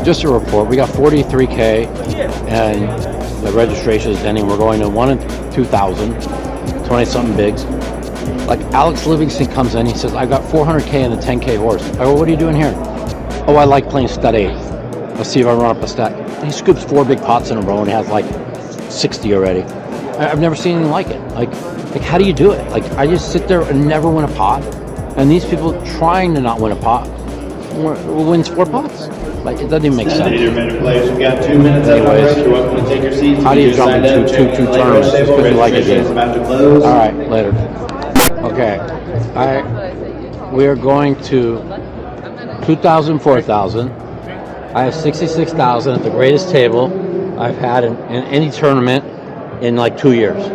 Just a report. We got 43K, and the registration is ending. We're going to 1 in 2,000, 20-something bigs. Like Alex Livingston comes in, he says, "I got 400K and a 10K horse." I go, "What are you doing here?" "Oh, I like playing stud 8. Let's see if I run up a stat." He scoops 4 big pots in a row and has like 60 already. I've never seen anything like it. Like how do you do it? Like, I just sit there and never win a pot, and these people trying to not win a pot wins 4 pots. Like, it doesn't even make sense. We've got 2 minutes. Anyways, you're welcome to take your seats. how do you jump into two tournaments just because you like it? All right, later. Okay, we are going to 2,000, 4,000. I have 66,000 at the greatest table I've had in any tournament in like 2 years.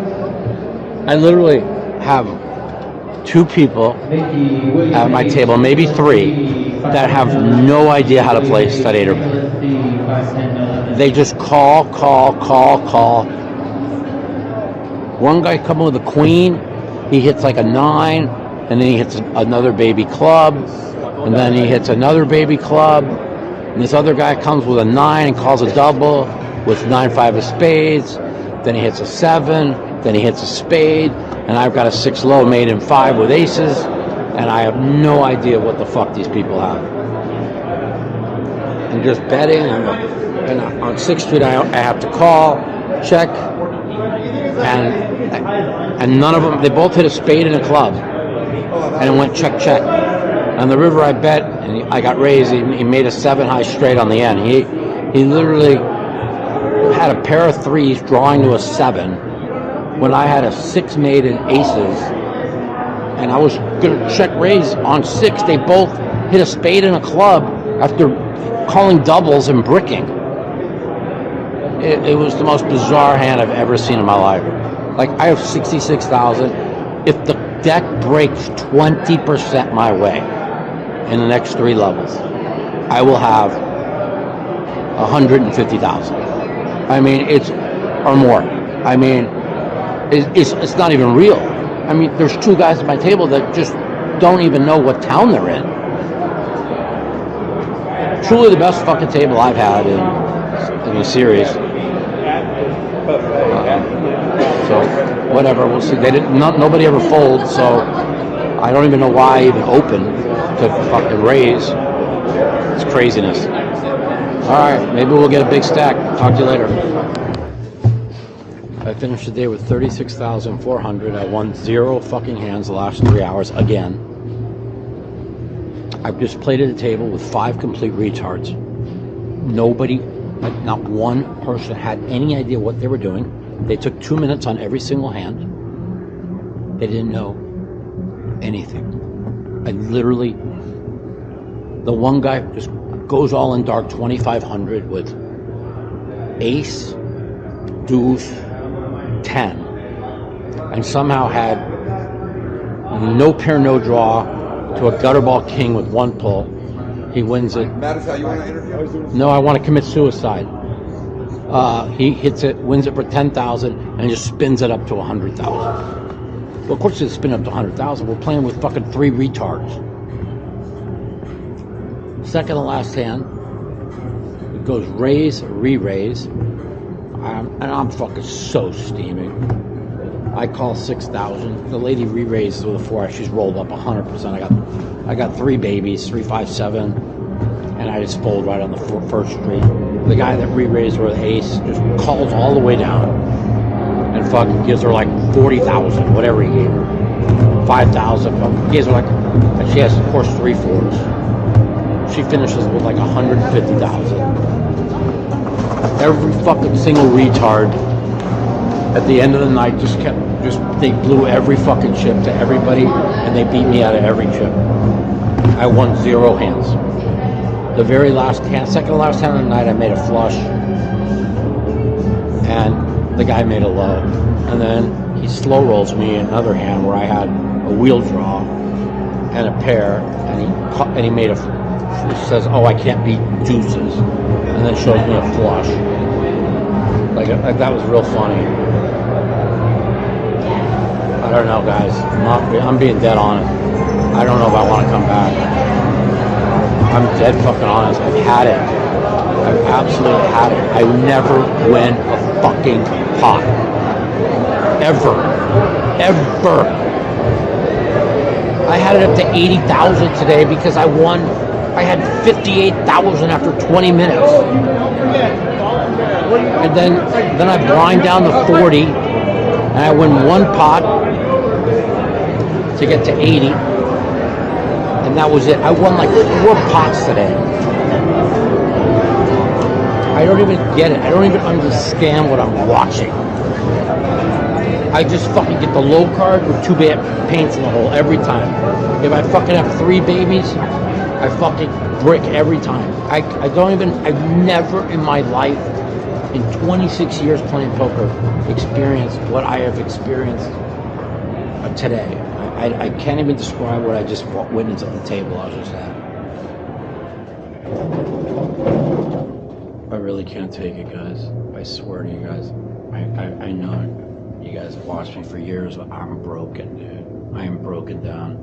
I literally have 2 people at my table, maybe 3, that have no idea how to play stud 8 or better. They just call. One guy coming with a queen, he hits like a 9, and then he hits another baby club, and then he hits another baby club, and this other guy comes with a 9 and calls a double with 9-5 of spades, then he hits a 7, then he hits a spade, and I've got a 6 low made in 5 with aces, and I have no idea what the fuck these people have. I'm just betting, and on 6th Street I have to call, check, and none of them, they both hit a spade and a club, and it went check. On the river I bet, and I got raised, he made a 7 high straight on the end. He literally had a pair of 3s drawing to a 7 when I had a 6 made in aces, and I was gonna check raise on 6. They both hit a spade and a club after calling doubles and bricking. It was the most bizarre hand I've ever seen in my life. Like, I have 66,000. If the deck breaks 20% my way in the next 3 levels, I will have 150,000. I mean, or more. I mean, it's not even real. I mean, there's 2 guys at my table that just don't even know what town they're in. Truly the best fucking table I've had in the series. So whatever, we'll see. Nobody ever folds, so I don't even know why I even opened to fucking raise. It's craziness. All right, maybe we'll get a big stack. Talk to you later. I finished the day with 36,400. I won 0 fucking hands the last 3 hours again. I've just played at a table with 5 complete retards. Nobody, like not one person, had any idea what they were doing. They took 2 minutes on every single hand. They didn't know anything. I literally, the one guy just goes all in dark 2,500 with ace, deuce, 10, and somehow had no pair, no draw to a gutterball king with 1 pull. He wins it. Matusow, you want to interview? No, I want to commit suicide. He hits it, wins it for 10,000, and just spins it up to 100,000. Well, of course it's spin up to 100,000. We're playing with fucking 3 retards. Second to last hand, it goes raise, re-raise, and I'm fucking so steaming. I call 6,000. The lady re-raises with a 4. She's rolled up 100%. I got 3 babies, 3, 5, 7, and I just fold right on the first street. The guy that re-raised with ace just calls all the way down and fucking gives her like 40,000, whatever he gave her. 5,000. Gives her like, and she has of course 3 4s. She finishes with like 150,000. Every fucking single retard at the end of the night they blew every fucking chip to everybody, and they beat me out of every chip. I won 0 hands. The very last hand, second to last hand of the night, I made a flush, and the guy made a low. And then he slow rolls me another hand where I had a wheel draw and a pair, and he made he says, "Oh, I can't beat deuces," and then shows me a flush. Like that was real funny. I don't know, guys. I'm being dead honest. I don't know if I want to come back. I'm dead fucking honest. I've had it. I absolutely had it. I never win a fucking pot. Ever. Ever. I had it up to 80,000 today because I won. I had 58,000 after 20 minutes. And then I blind down to 40 and I win one pot to get to 80. And that was it. I won like 4 pots today. I don't even get it. I don't even understand what I'm watching. I just fucking get the low card with 2 paints in the hole every time. If I fucking have 3 babies, I fucking brick every time. I've never in my life, in 26 years playing poker, experienced what I have experienced today. I can't even describe what I just witnessed at the table I was just at. I really can't take it, guys. I swear to you guys. I know you guys have watched me for years, but I'm broken, dude. I am broken down.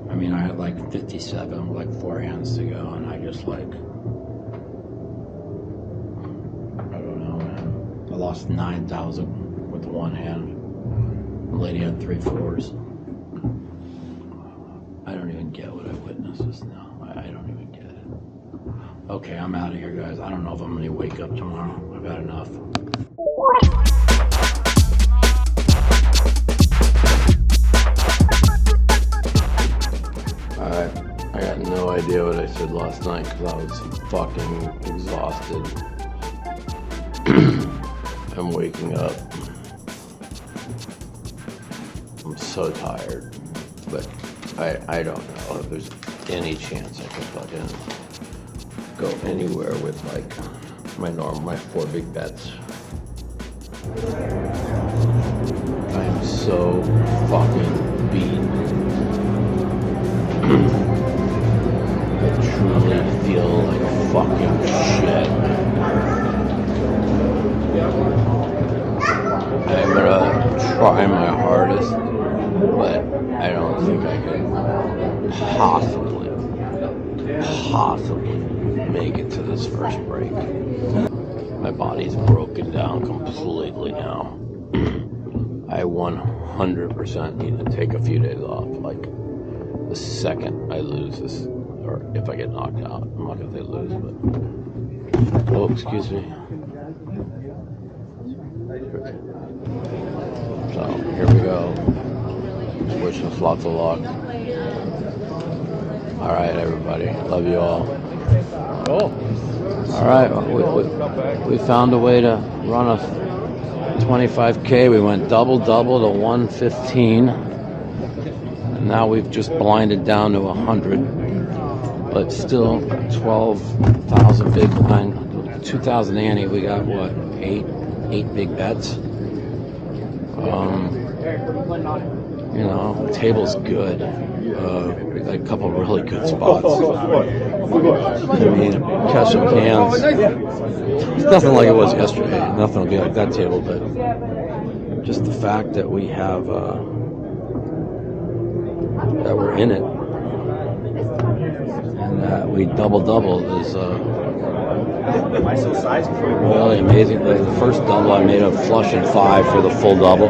I mean, I had like 57 with like 4 hands to go, and I just like, I don't know, man. I lost 9,000 with 1 hand. The lady had 3 4s. I don't even get what I witnessed just now. I don't even get it. Okay, I'm out of here, guys. I don't know if I'm gonna wake up tomorrow. I've had enough. I got no idea what I said last night because I was fucking exhausted. I'm waking up. I'm so tired, but I don't know if there's any chance I can fucking go anywhere with like my 4 big bets. I am so fucking beat. I truly feel like fucking shit. I'm gonna try my hardest, but I don't think I can possibly make it to this first break. My body's broken down completely now. I 100% need to take a few days off. Like, the second I lose this, or if I get knocked out, I'm not gonna say lose, but, oh, excuse me. So, here we go. Wishing us lots of luck. All right, everybody. Love you all. All right, we found a way to run a 25K. We went double-double to 115. And now we've just blinded down to 100. But still, 12,000 big blind. 2,000 ante. We got, what, 8 big bets? You know, the table's good. We got a couple of really good spots. I mean, cash some hands. It's nothing like it was yesterday. Nothing will be like that table, but just the fact that we have, that we're in it, and that we double is really amazing. The first double I made a flush and 5 for the full double.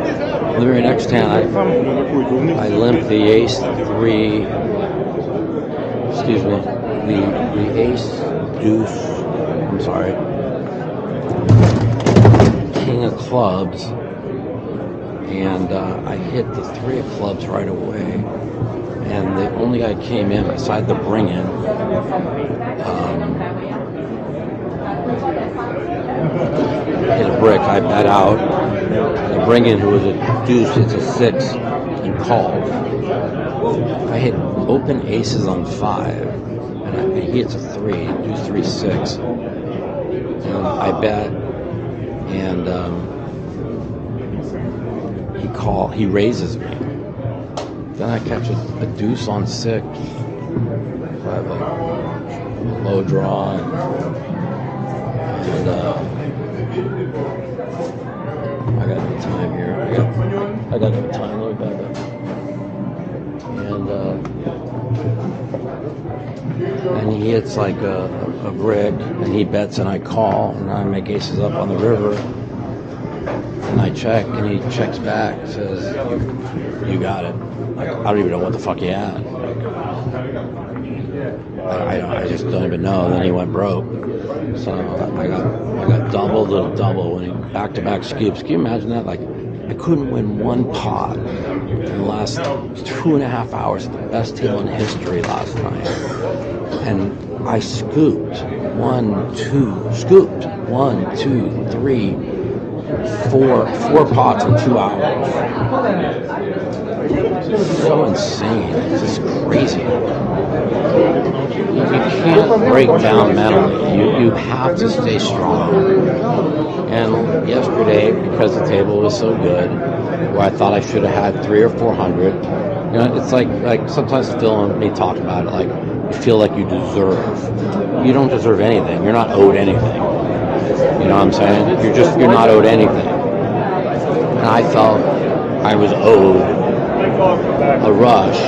The very next hand, I limped the ace 3. Excuse me, the ace deuce. I'm sorry, king of clubs, and I hit the 3 of clubs right away. And the only guy came in beside the bring-in. Hit a brick. I bet out. The bring-in, who was a deuce, hits a 6 and calls. I hit open aces on 5, and he hits a 3, deuce 3 6. And I bet, and he raises me. Then I catch a deuce on 6. So I have a low draw, and I got no time here. I got no time. Let me back up. And and he hits like a brick, and he bets, and I call, and I make aces up on the river, and I check, and he checks back, says, you got it. Like, I don't even know what the fuck he had. I just don't even know. Then he went broke. So I got double the double when he back-to-back scoops. Can you imagine that? Like, I couldn't win one pot in the last 2.5 hours at the best table in history last night. And I scooped. 1, 2, scooped. 1, 2, 3, 4 pots in 2 hours. So insane. It's just crazy. You can't break down mentally. You have to stay strong. And yesterday, because the table was so good, where I thought I should have had 300 or 400, you know, it's like sometimes Phil and me talk about it, like you feel like you deserve. You don't deserve anything. You're not owed anything. You know what I'm saying? You're not owed anything. And I felt I was owed a rush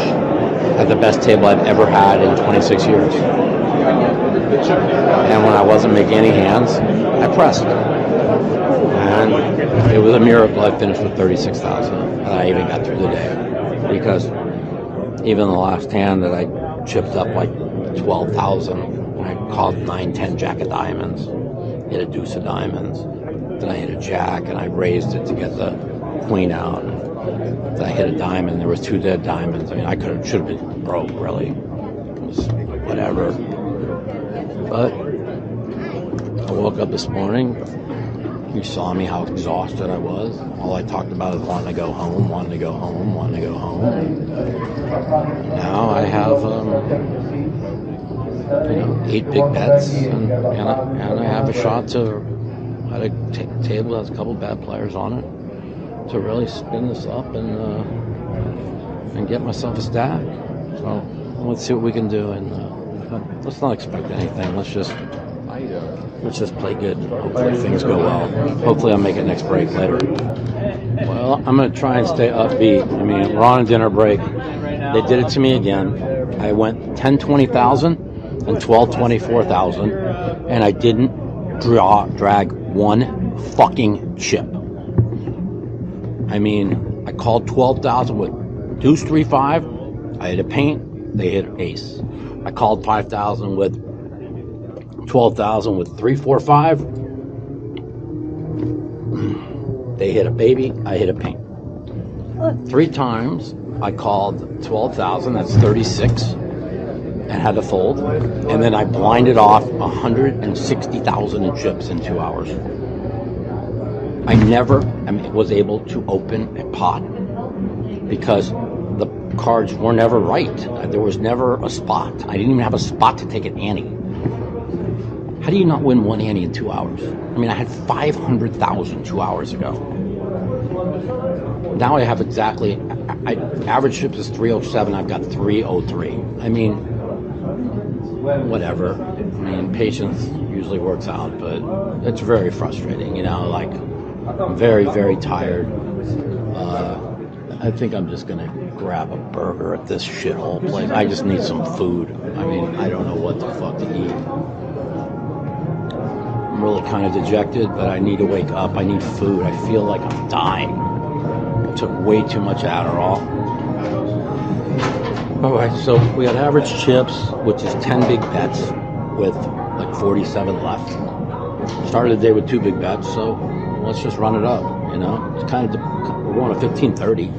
at the best table I've ever had in 26 years. And when I wasn't making any hands, I pressed. And it was a miracle I finished with 36,000 and I even got through the day. Because even the last hand that I chipped up like 12,000, I called 9-10 jack of diamonds, hit a deuce of diamonds, then I hit a jack and I raised it to get the queen out. Then I hit a diamond. There was 2 dead diamonds. I mean, should have been broke, really. It was whatever. But I woke up this morning. You saw me how exhausted I was. All I talked about is wanting to go home, wanting to go home, wanting to go home. And now I have, 8 big bets, and I have a shot to at a table that has a couple bad players on it, to really spin this up and get myself a stack. So let's see what we can do, and let's not expect anything. Let's just play good. Hopefully things go well. Hopefully I'll make it next break later. Well, I'm going to try and stay upbeat. I mean, we're on a dinner break. They did it to me again. I went 10-20,000 and 12-24,000, and I didn't drag one fucking chip. I mean, I called 12,000 with deuce 3-5. I hit a paint. They hit ace. I called 5,000 with 12,000 with 3-4-5. They hit a baby. I hit a paint. 3 times I called 12,000. That's 36, and had to fold. And then I blinded off 160,000 in chips in 2 hours. I never was able to open a pot because the cards were never right. There was never a spot. I didn't even have a spot to take an ante. How do you not win one ante in 2 hours? I mean, I had 500,000 2 hours ago. Now I have exactly, average chips is 307. I've got 303. I mean, whatever. I mean, patience usually works out, but it's very frustrating, like, I'm very, very tired. I think I'm just going to grab a burger at this shithole place. I just need some food. I mean, I don't know what the fuck to eat. I'm really kind of dejected, but I need to wake up. I need food. I feel like I'm dying. I took way too much Adderall. All right, so we got average chips, which is 10 big bets with like 47 left. Started the day with 2 big bets, so let's just run it up. It's kind of we're going to 15-30,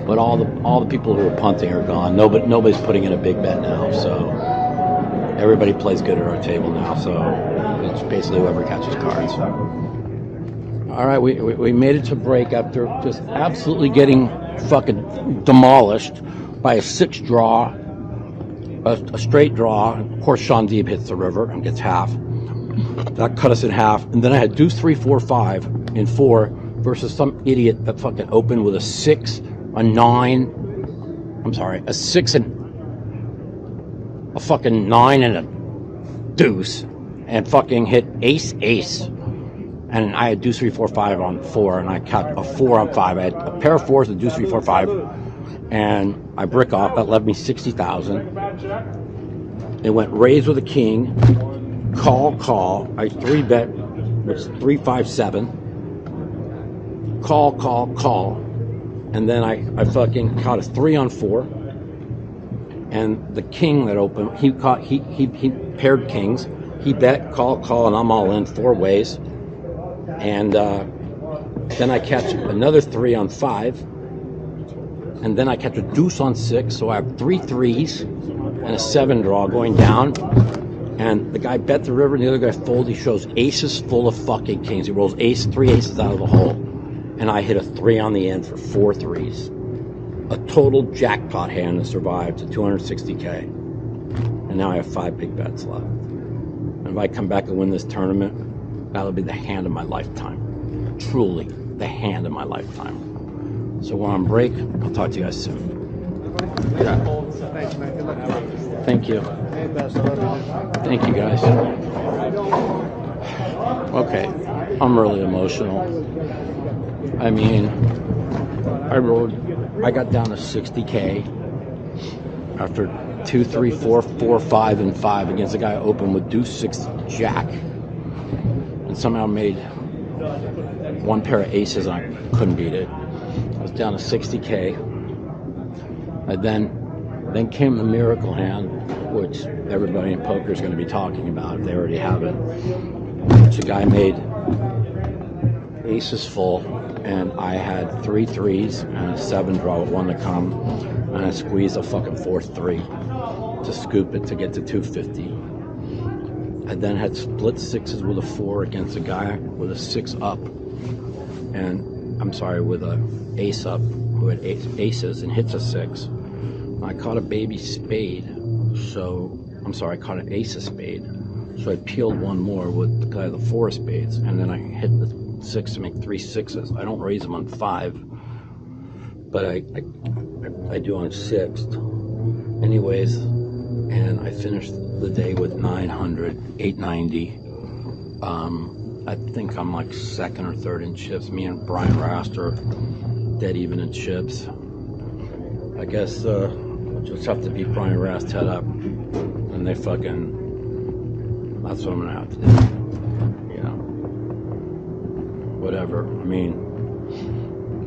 but all the people who are punting are gone. Nobody's putting in a big bet now, so everybody plays good at our table now. So it's basically whoever catches cards. All right, we made it to break after just absolutely getting fucking demolished by a 6 draw, a straight draw. Of course, Sean Deeb hits the river and gets half. That cut us in half, and then I had deuce 3-4-5 in 4 versus some idiot that fucking opened with a 6, a 9. I'm sorry, a 6 and a fucking 9 and a deuce, and fucking hit ace. And I had deuce 3-4-5 on 4, and I cut a 4 on 5. I had a pair of 4s, a deuce 3-4-5, and I brick off. That left me 60,000. It went raise with a king, call. I 3-bet, which is 3-5-7. Call. And then I fucking caught a 3 on 4. And the king that opened, he paired kings. He bet, call, and I'm all in 4 ways. And then I catch another 3 on 5. And then I catch a deuce on 6. So I have 3 threes and a 7 draw going down. And the guy bet the river, and the other guy fold. He shows aces full of fucking kings. He rolls 3 aces out of the hole. And I hit a 3 on the end for 4 threes. A total jackpot hand that survived to 260K. And now I have 5 big bets left. And if I come back and win this tournament, that'll be the hand of my lifetime. Truly, the hand of my lifetime. So we're on break. I'll talk to you guys soon. Yeah. Thank you. Thank you, guys. Okay, I'm really emotional. I mean, I got down to 60K after 2, 3, 4, 4, 5, and 5 against a guy open with deuce 6 jack, and somehow made 1 pair of aces and I couldn't beat it. I was down to 60K. And then came the miracle hand, which everybody in poker is going to be talking about if they already have it. Which the guy made aces full, and I had 3 threes and a 7 draw with 1 to come, and I squeezed a fucking 4th 3 to scoop it to get to 250. I then had split 6s with a 4 against a guy with a 6 up, with a ace up who had aces and hits a 6. I caught a baby spade, I caught an ace of spade, so I peeled 1 more with the guy with the 4 spades, and then I hit the 6 to make 3 6s. I don't raise them on 5, but I do on 6th. Anyways, and I finished the day with 900, 890. I think I'm like 2nd or 3rd in chips. Me and Brian Rast are dead even in chips. I guess I'll just have to beat Brian Rast head up, and that's what I'm gonna have to do. Whatever. I mean,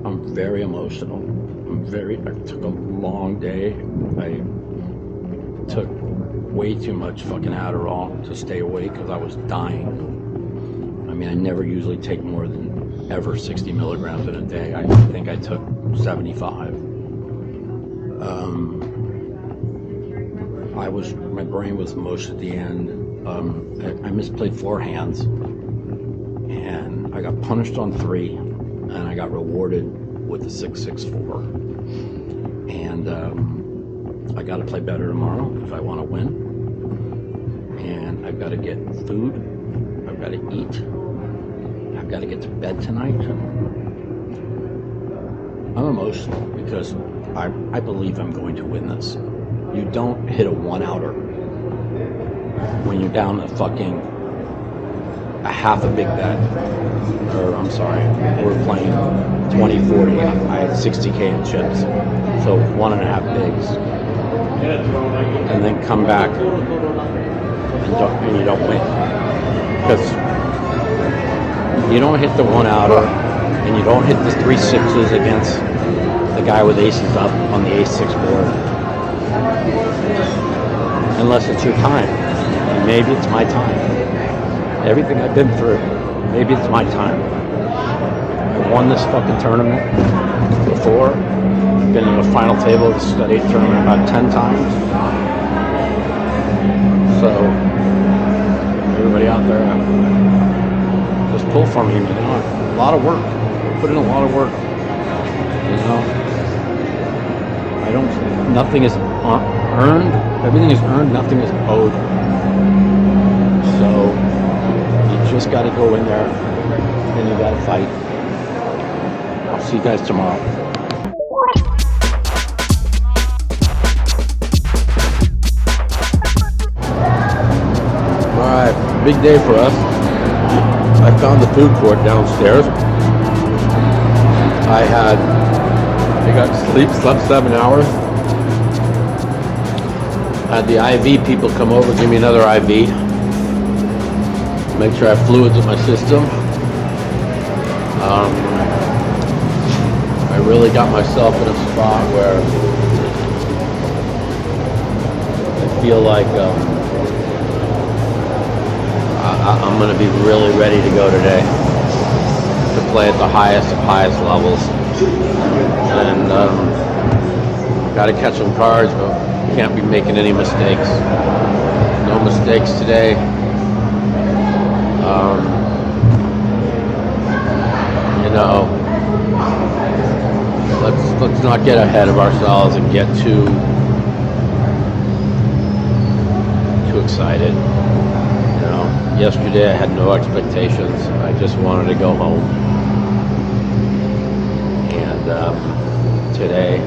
I'm very emotional. I took a long day. I took way too much fucking Adderall to stay awake because I was dying. I mean, I never usually take more than ever 60 milligrams in a day. I think I took 75. My brain was mush at the end. I misplayed 4 hands, and I got punished on 3, and I got rewarded with the 6-6-4. And I got to play better tomorrow if I want to win. And I've got to get food. I've got to eat. I've got to get to bed tonight. I'm emotional because I believe I'm going to win this. You don't hit a 1-outer when you're down to fucking a half a big bet. We're playing 20-40. I had 60K in chips, so 1.5 bigs. And then come back and you don't win. Because you don't hit the 1-outer and you don't hit the 3 6s against the guy with aces up on the ace-6 board. Unless it's your time. And maybe it's my time. Everything I've been through, maybe it's my time. I won this fucking tournament before. I've been in the final table of the Stud 8 tournament about 10 times. So, everybody out there, just pull for me, you know. A lot of work. Put in a lot of work. You know. Nothing is earned. Everything is earned, nothing is owed. So, you just got to go in there and you got to fight. I'll see you guys tomorrow. Alright, big day for us. I found the food court downstairs. I got slept 7 hours. Had the IV people come over, give me another IV. Make sure I have fluids in my system. I really got myself in a spot where I feel like I'm going to be really ready to go today to play at the highest of highest levels. And got to catch some cards, but can't be making any mistakes. No mistakes today. You know, let's not get ahead of ourselves and get too excited. You know, yesterday I had no expectations. I just wanted to go home. And today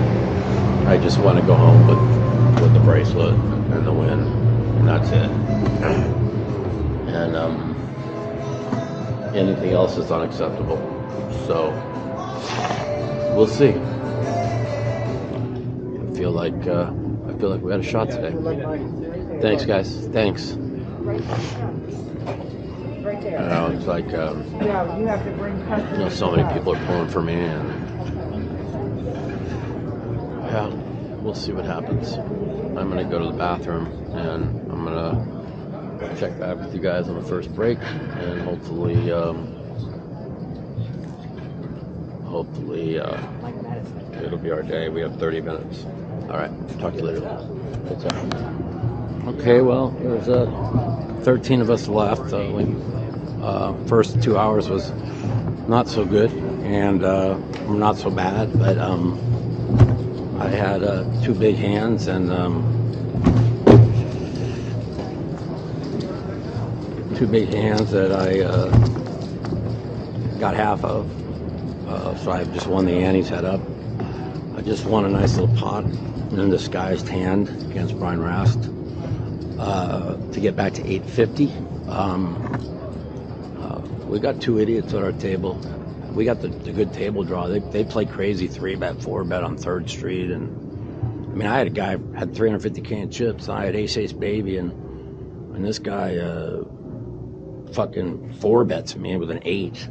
I just want to go home with the bracelet and the win, and that's it. And anything else is unacceptable. So we'll see. I feel like we had a shot today. Thanks, guys. Thanks. You know, it's like so many people are pulling for me, and yeah, we'll see what happens. I'm gonna go to the bathroom, and I'm gonna check back with you guys on the first break, and hopefully it'll be our day. We have 30 minutes. All right, talk to you later. What's up? Okay, well, there's 13 of us left. First 2 hours was not so good, and not so bad, but I had 2 big hands, and 2 big hands that I got half of. So I just won the antes head up. I just won a nice little pot, an undisguised hand against Brian Rast to get back to 850. We got 2 idiots at our table. We got the good table draw. They play crazy 3-bet, 4-bet on 3rd Street, and I mean, I had a guy had 350K in chips. And I had ace baby, and this guy fucking 4-bets me with an 8,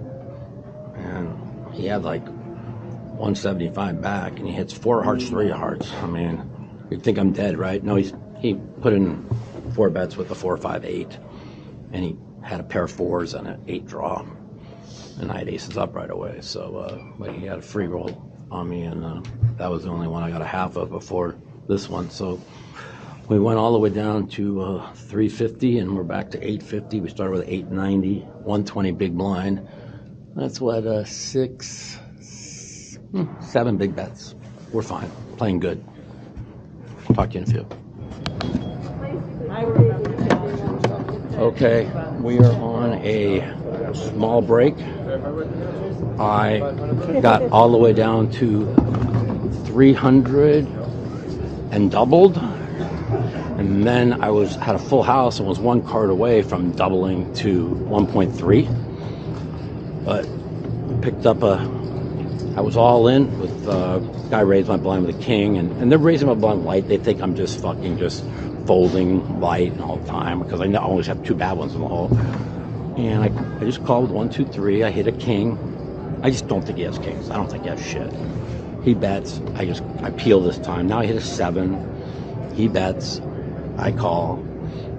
and he had like 175 back, and he hits 4 hearts, 3 hearts. I mean, you'd think I'm dead, right? No, he put in 4 bets with a 4-5-8, and he had a pair of 4s and an 8 draw, and I had aces up right away. So, but he had a free roll on me, and that was the only one I got a half of before this one. So we went all the way down to 350, and we're back to 850. We started with 890, 120 big blind. That's what 7 big bets. We're fine, playing good. Talk to you in a few. Okay, we are on a small break. I got all the way down to 300 and doubled, and then I had a full house and was 1 card away from doubling to 1.3. But picked up I was all in with guy raised my blind with a king, and they're raising my blind light. They think I'm just folding light the whole time, because I always have 2 bad ones in the hole. And I just called with 1, 2, 3. I hit a king. I just don't think he has kings. I don't think he has shit. He bets. I peel this time. Now I hit a 7. He bets. I call.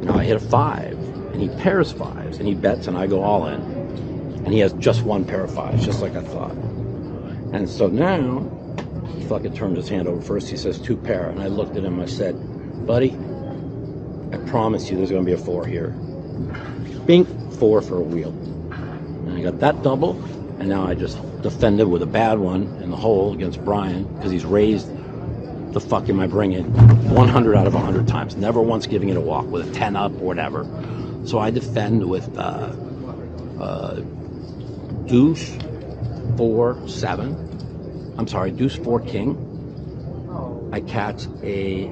Now I hit a 5, and he pairs 5s, and he bets, and I go all in. And he has just 1 pair of 5s, just like I thought. And so now he fucking turned his hand over first. He says 2 pair, and I looked at him. I said, buddy, I promise you there's going to be a 4 here. Bink, 4 for a wheel. And I got that double, and now I just defended with a bad one in the hole against Brian, because he's raised the fucking I bring it 100 out of 100 times. Never once giving it a walk with a 10 up or whatever. So I defend with deuce, 4, 7. I'm sorry, deuce, 4, king. I catch a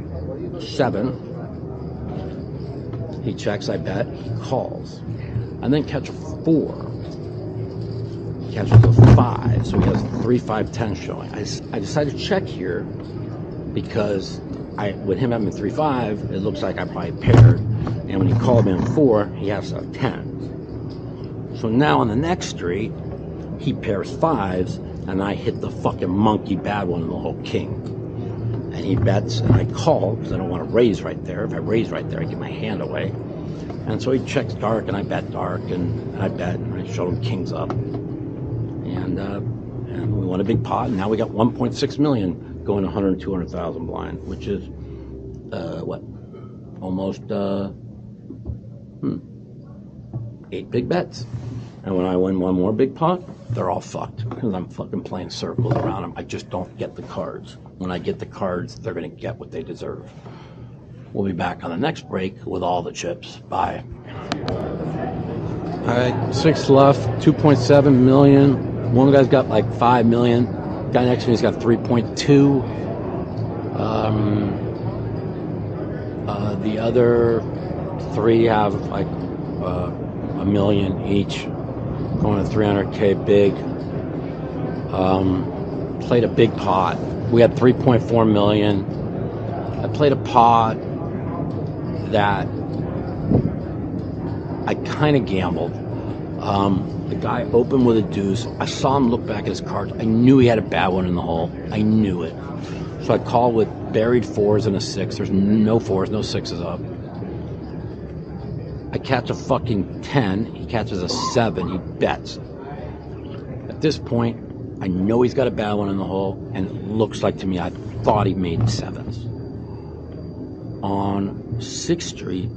7. He checks, I bet. He calls. And then catch a 4. He catches a 5. So he has 3, 5, 10 showing. I decided to check here because with him having 3-5, it looks like I probably paired. And when he called me on 4, he has a 10. So now on the next street, he pairs 5s, and I hit the fucking monkey bad one in the whole king. And he bets, and I call because I don't want to raise right there. If I raise right there, I get my hand away. And so he checks dark, and I bet dark, and I bet, and I showed him kings up. And we won a big pot, and now we got 1.6 million going 100, 200,000 blind, which is, almost 8 big bets. And when I win one more big pot, they're all fucked because I'm fucking playing circles around them. I just don't get the cards. When I get the cards, they're going to get what they deserve. We'll be back on the next break with all the chips. Bye. All right, 6 left, 2.7 million. One guy's got like 5 million. Guy next to me's got 3.2. The other 3 have like a million each, going to 300K big. Played a big pot. We had 3.4 million. I played a pot that I kind of gambled. The guy opened with a deuce. I saw him look back at his cards. I knew he had a bad one in the hole. I knew it. So I called with buried 4s and a 6. There's no 4s, no 6s up. I catch a fucking 10. He catches a 7. He bets. At this point, I know he's got a bad one in the hole, and it looks like to me I thought he made 7s. On 6th Street,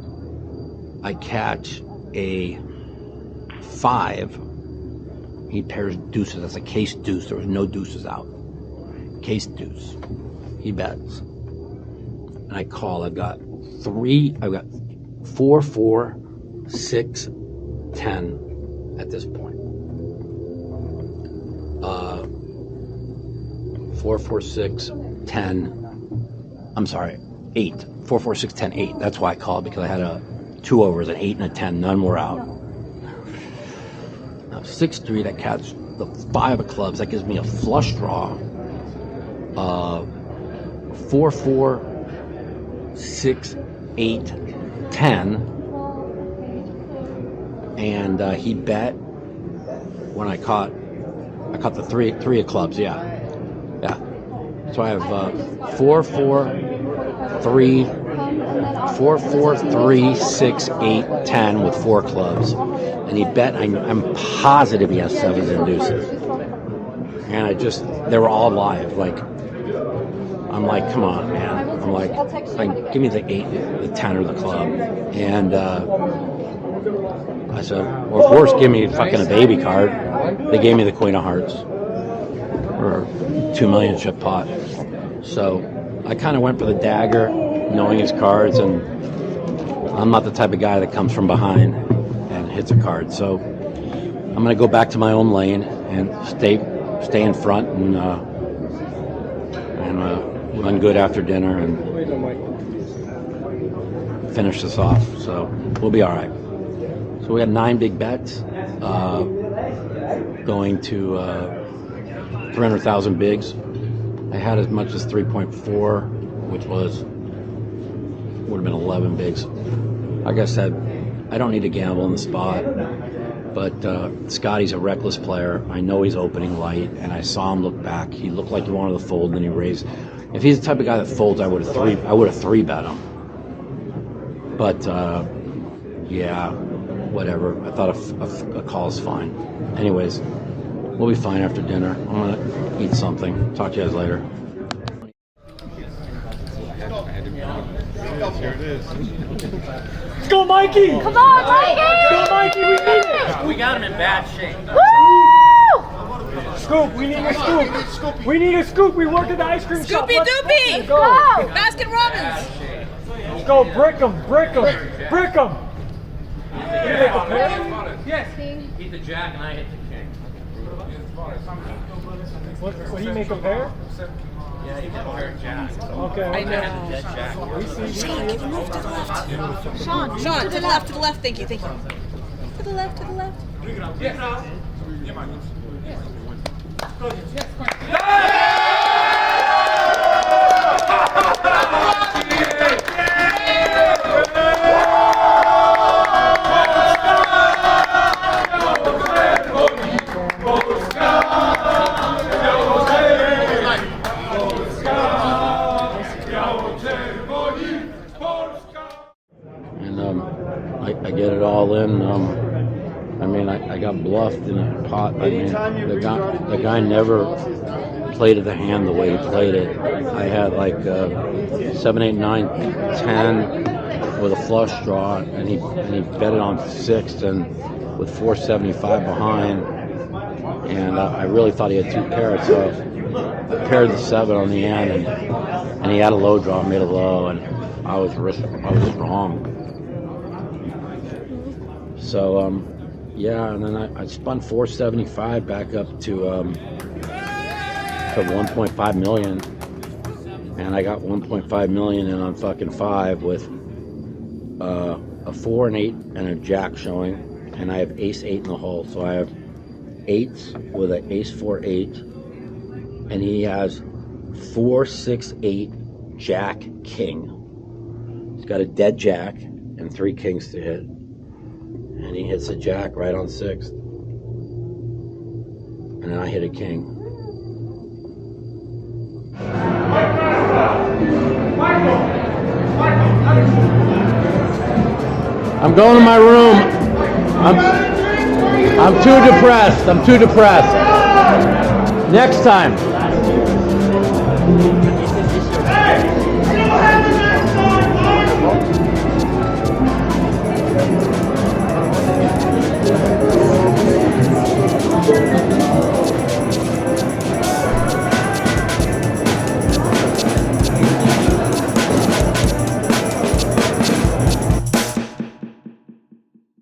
I catch a 5. He pairs deuces. That's a case deuce. There was no deuces out. Case deuce. He bets. And I call. I've got 4, 4, 6, 10 at this point. 4, 4, 6, 10. I'm sorry, 8. 4, 4, 6, 10, 8. That's why I called, because I had 2 overs, an 8 and a 10. None were out. Now, 6th Street, I catch the 5 of clubs. That gives me a flush draw. 4, 4, 6, 8, 10. And he bet when I caught the 3 of clubs. Yeah. So I have 4, 4, 3, 4, 4, 3, 6, 8, 10 with 4 clubs. And he bet, I'm positive he has 7s and deuces. And they were all live. Like, I'm like, come on, man. I'm like, give me the 8, the 10, or the club. And I said, or of course, give me fucking a baby card. They gave me the Queen of Hearts, or 2 million chip pot. So I kind of went for the dagger, knowing his cards, and I'm not the type of guy that comes from behind and hits a card. So I'm going to go back to my own lane and stay in front and run good after dinner and finish this off. So we'll be all right. So we had 9 big bets, going to 300,000 bigs. I had as much as 3.4, which would have been 11 bigs. Like I said, I don't need to gamble in the spot, but Scotty's a reckless player. I know he's opening light, and I saw him look back. He looked like he wanted to fold, and then he raised. If he's the type of guy that folds, I would have 3 bet him. But yeah, whatever. I thought a call is fine. Anyways, we'll be fine after dinner. I'm gonna eat something. Talk to you guys later. Here it is. Let's go, Mikey! Come on, Mikey! Let's go, Mikey! We need it! We got him in bad shape. Woo! Scoop! We need a scoop! We need a scoop! We worked at the ice cream shop! Scoopy Doopy! Let's go! Baskin Robbins! Let's go! Brick them! Brick them! Brick them! Yes. He's the jack and I hit the king. What do you make a pair? Yeah, he got a pair of jacks. Okay. I know. Dead jack. We see. Sean, move to the left. Sean, to the left, to the left. Thank you, thank you. To the left, to the left. Yes. then I mean, I got bluffed in a pot. I mean, the guy never played the hand the way he played it. I had like 7, 8, 9, 10 with a flush draw, and he bet it on 6 and with 475 behind, and I really thought he had 2 pairs, so I paired the 7 on the end, and he had a low draw, made a low, and I was wrong. So yeah, and then I spun 475 back up to 1.5 million, and I got 1.5 million in on fucking 5 with a 4 and 8 and a jack showing, and I have ace 8 in the hole, so I have 8s with an ace 4 8, and he has 4 6 8 jack king. He's got a dead jack and 3 kings to hit, and he hits a jack right on 6th, and then I hit a king. I'm going to my room. I'm too depressed. I'm too depressed. Next time.